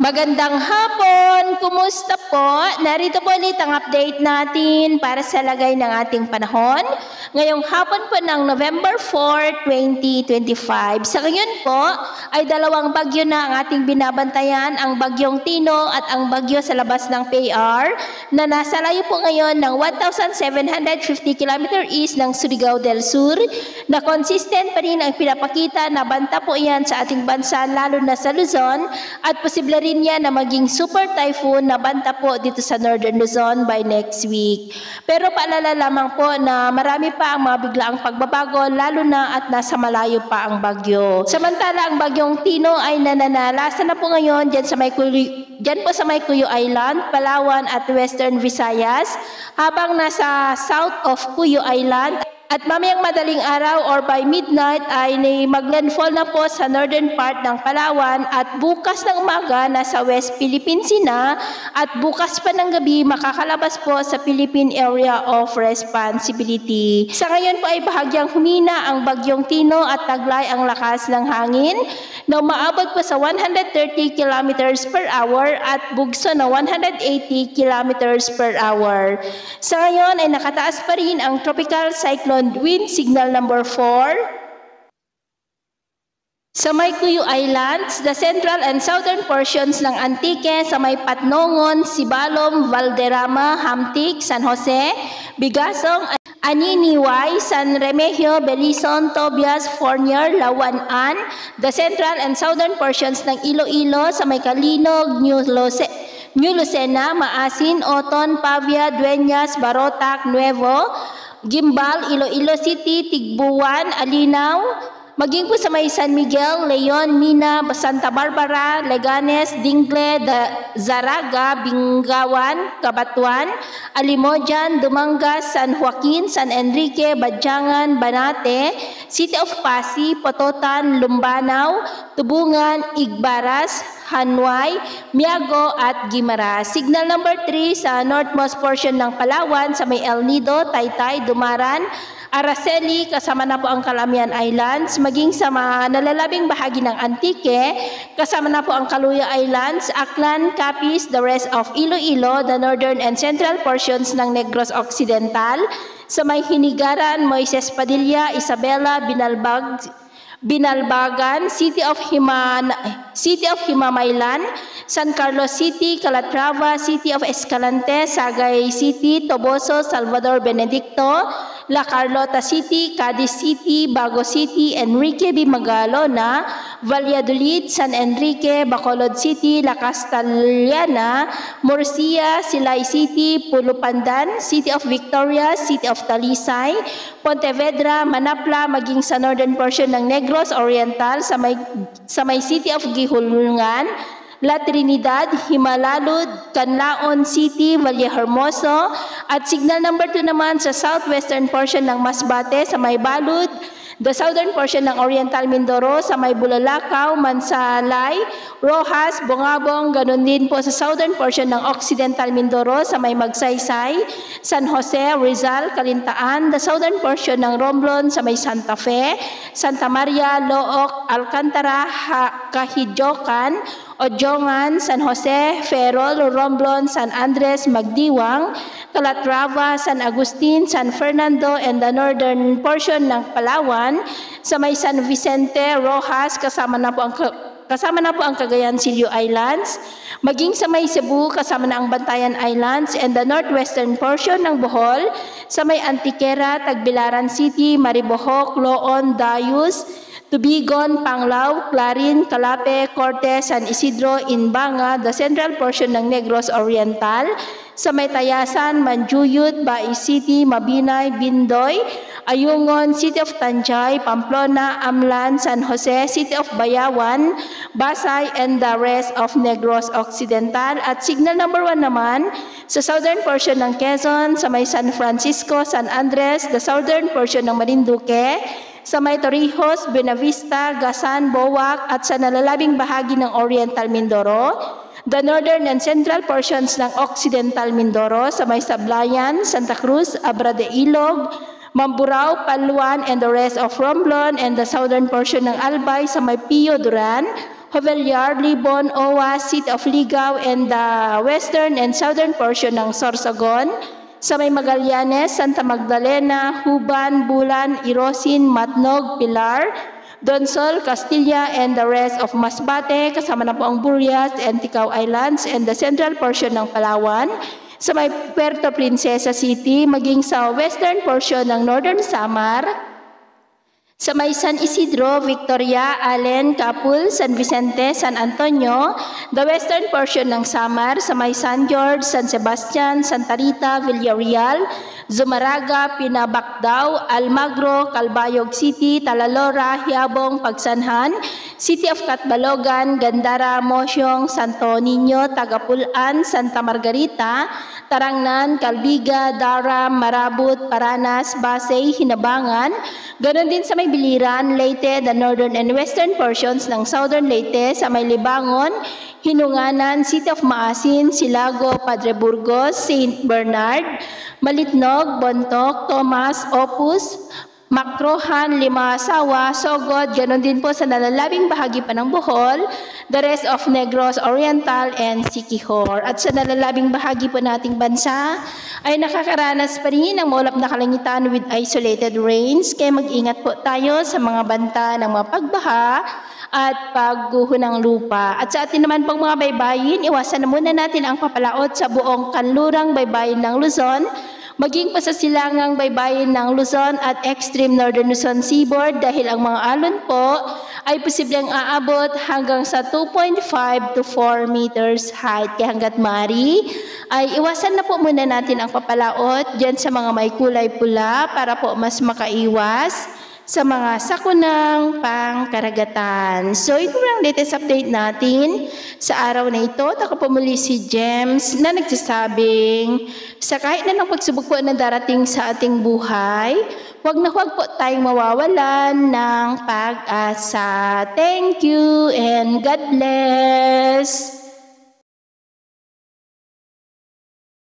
Magandang hapon! Kumusta po? Narito po ulit ang update natin para sa lagay ng ating panahon. Ngayong hapon po ng November 4, 2025. Sa ngayon po ay dalawang bagyo na ang ating binabantayan, ang bagyong Tino at ang bagyo sa labas ng PAR na nasa layo po ngayon ng 1,750 km east ng Surigao del Sur na consistent pa rin ang pinapakita na banta po yan sa ating bansa lalo na sa Luzon at posible rin niya na maging super typhoon na banta po dito sa Northern Luzon by next week. Pero paalala lamang po na marami pa ang mga biglaang pagbabago lalo na at nasa malayo pa ang bagyo. Samantala ang bagyong Tino ay nananalasan na po ngayon dyan po sa may Cuyo Island, Palawan at Western Visayas habang nasa south of Cuyo Island. At mamayang madaling araw or by midnight ay maglandfall na po sa northern part ng Palawan at bukas ng umaga nasa West Philippine Sea na at bukas pa ng gabi makakalabas po sa Philippine Area of Responsibility. Sa ngayon po ay bahagyang humina ang bagyong Tino at taglay ang lakas ng hangin na umaabot po sa 130 km per hour at bugso na 180 km per hour. Sa ngayon ay nakataas pa rin ang tropical cyclone wind signal number 4 sa may Cuyo Islands, the central and southern portions ng Antique, sa may Patnongon, Sibalom, Valderrama, Hamtic, San Jose, Bigasong, Aniniway, San Remigio, Belison, Tobias, Fournier, Lawan-an, the central and southern portions ng Iloilo, sa may Calinog, New Lucena, Maasin, Oton, Pavia, Dueñas, Barotac, Nuevo, Gimbal, Iloilo City, Tigbuan, Alinaw, maging po sa may San Miguel, Leon, Mina, Santa Barbara, Leganes, Dingle, Zaraga, Bingawan, Cabatuan, Alimojan, Dumangas, San Joaquin, San Enrique, Badyangan, Banate, City of Pasig, Pototan, Lumbanao, Tubungan, Igbaras, Hanway, Miago at Guimaras. Signal number 3 sa northmost portion ng Palawan sa may El Nido, Taytay, Dumaran, Araceli, kasama na po ang Calamian Islands, maging sa mga nalalabing bahagi ng Antique, kasama na po ang Caluya Islands, Aklan, Capiz, the rest of Iloilo, the northern and central portions ng Negros Occidental, sa may Hinigaran, Moises Padilla, Isabela, Binalbagan, City of Himamaylan, San Carlos City, Calatrava, City of Escalante, Sagay City, Toboso, Salvador Benedicto, La Carlota City, Cadiz City, Bago City, Enrique B. Magalona, Valladolid, San Enrique, Bacolod City, La Castellana, Murcia, Silay City, Pulupandan, City of Victoria, City of Talisay, Pontevedra, Manapla, maging sa northern portion ng Negros Oriental sa may City of Gihulungan, La Trinidad, Himalalud, Canlaon City, Vallehermoso, at signal number 2 naman sa southwestern portion ng Masbate sa may Balud, the southern portion ng Oriental Mindoro sa may Bulalakaw, Mansalay, Rojas, Bongabong, ganun din po sa southern portion ng Occidental Mindoro sa may Magsaysay, San Jose, Rizal, Calintaan, the southern portion ng Romblon sa may Santa Fe, Santa Maria, Looc, Alcantara, Kahidyokan, Ojongan, San Jose, Ferrol, Romblon, San Andres, Magdiwang, Calatrava, San Agustin, San Fernando, and the northern portion ng Palawan, sa may San Vicente, Rojas, kasama na po ang Cagayan Silio Islands, maging sa may Cebu, kasama na ang Bantayan Islands, and the northwestern portion ng Bohol, sa may Antiquera, Tagbilaran City, Maribojoc, Loon, Dayus, Tubigon, Panglao, Clarin, Calape, Cortes, San Isidro, Inbanga, the central portion ng Negros Oriental, sa may Tayasan, Manjuyut, Bai City, Mabinay, Bindoy, Ayungon, City of Tanjay, Pamplona, Amlan, San Jose, City of Bayawan, Basay, and the rest of Negros Occidental. At signal number 1 naman, sa southern portion ng Quezon, sa may San Francisco, San Andres, the southern portion ng Marinduque, sa may Torrijos, Buenavista, Gasan, Boac, at sa nalalabing bahagi ng Oriental Mindoro, the northern and central portions ng Occidental Mindoro, sa may Sablayan, Santa Cruz, Abra de Ilog, Mamburao, Paluan, and the rest of Romblon, and the southern portion ng Albay sa may Pio Duran, Jovellar, Libon, Owa, City of Ligao, and the western and southern portion ng Sorsogon. Sa may Magallanes, Santa Magdalena, Huban, Bulan, Irosin, Matnog, Pilar, Donsol, Castilla, and the rest of Masbate, kasama na po ang Burias and Ticao Islands, and the central portion ng Palawan. Sa may Puerto Princesa City, maging sa western portion ng Northern Samar, sa may San Isidro, Victoria, Allen, Capul, San Vicente, San Antonio, the western portion ng Samar, sa may San George, San Sebastian, Santa Rita, Villarreal, Zumaraga, Pinabacdao, Almagro, Calbayog City, Talalora, Hiabong, Pagsanhan, City of Catbalogan, Gandara, Mosyong, Santo Niño, Tagapulan, Santa Margarita, Tarangnan, Calbiga, Daram, Marabut, Paranas, Basay, Hinabangan. Ganon din sa may Biliran, Leyte, the northern and western portions ng southern Leyte, sa may Libangon, Hinunganan, City of Maasin, Silago, Padre Burgos, St. Bernard, Malitnog, Bontoc, Tomas, Opus, Macrohan, Limasawa, Sogod, ganon din po sa nalalabing bahagi pa ng Bohol, the rest of Negros Oriental, and Siquijor. At sa nalalabing bahagi po nating bansa ay nakakaranas pa rin ng maulap na kalangitan with isolated rains, kaya mag-ingat po tayo sa mga banta ng mga pagbaha at pagguho ng lupa. At sa atin naman pong mga baybayin, iwasan na muna natin ang papalaot sa buong kanlurang baybayin ng Luzon, maging pa sa silangang baybayin ng Luzon at extreme northern Luzon seaboard dahil ang mga alon po ay posibleng aabot hanggang sa 2.5 to 4 meters height. Kaya hanggat maaari ay iwasan na po muna natin ang papalaot dyan sa mga may kulay pula para po mas makaiwas sa mga sakunang pangkaragatan. So ito ang latest update natin sa araw na ito. Ako po muli si James na nagsasabing sa kahit na ng pagsubok po na darating sa ating buhay, huwag na huwag po tayong mawawalan ng pag-asa. Thank you and God bless!